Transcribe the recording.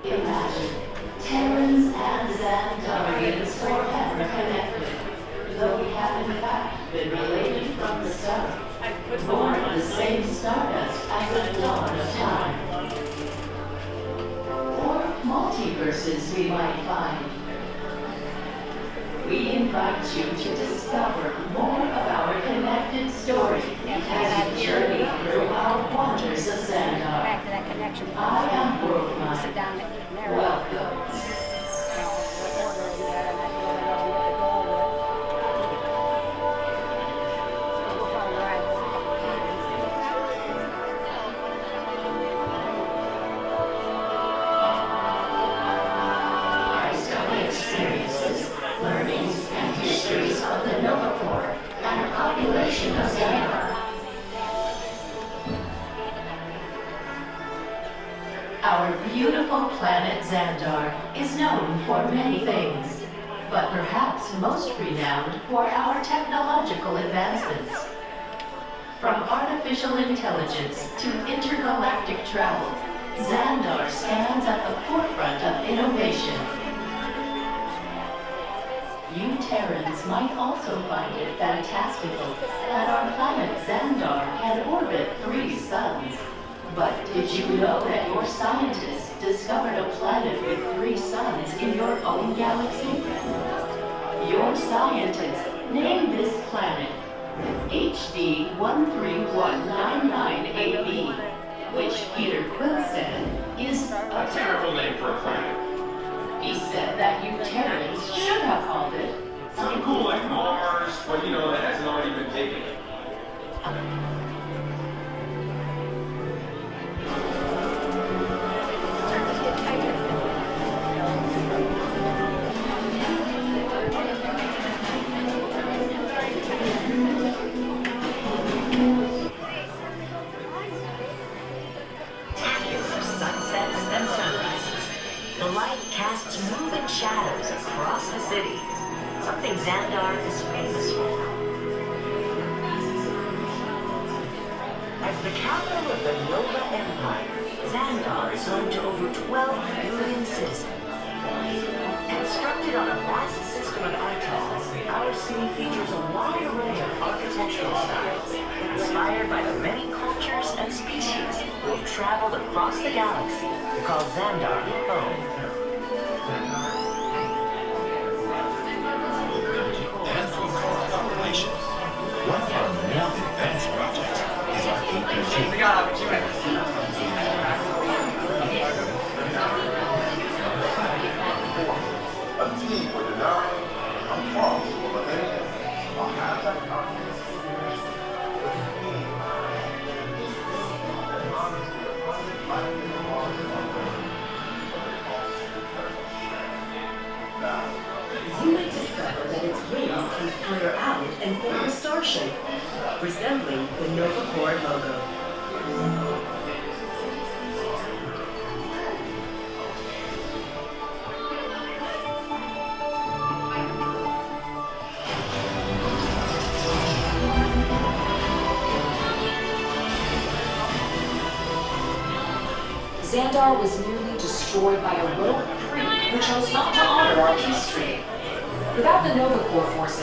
Imagine, Terrans and Xandarians forever connected, though we have in fact been related from the start, born of the same stardust at the dawn of time. Or multiverses we might find. We invite you to discover more of our connected story as you journey through our wonders of Xandar. Back to that connection. I am Worldmind. Sit down and eat there. Welcome. Our story experiences, learnings, and histories of the Nova Corps and population of Xandar. Our beautiful planet Xandar is known for many things, but perhaps most renowned for our technological advancements. From artificial intelligence to intergalactic travel, Xandar stands at the forefront of innovation. You Terrans might also find it fantastical that our planet Xandar can orbit 3 suns. But did you know that your scientists discovered a planet with 3 suns in your own galaxy? Your scientists named this planet HD 131998b, which Peter Quill said is A terrible name for a planet. He said that you Terrans should have called it Something cool like Mars, but you know, that hasn't already been taken. Spectacular sunsets and sunrises. The light casts moving shadows across the city, something Xandar is famous for. As the capital of the Nova Empire, Xandar is home to over 12 billion citizens. Constructed on a vast system of atolls, our city features a wide array of architectural styles, inspired by the many cultures and species who have traveled across the galaxy to call Xandar home. And for core population, one of our more advanced projects is our APG. A team with an eye, a pulse for the head, a high-tech confidence. You may discover that its wings can flare out and form a star shape, resembling the Nova Corps logo. Xandar was nearly destroyed by a rogue creep who chose not to honor our history. Without the Nova Corps forces,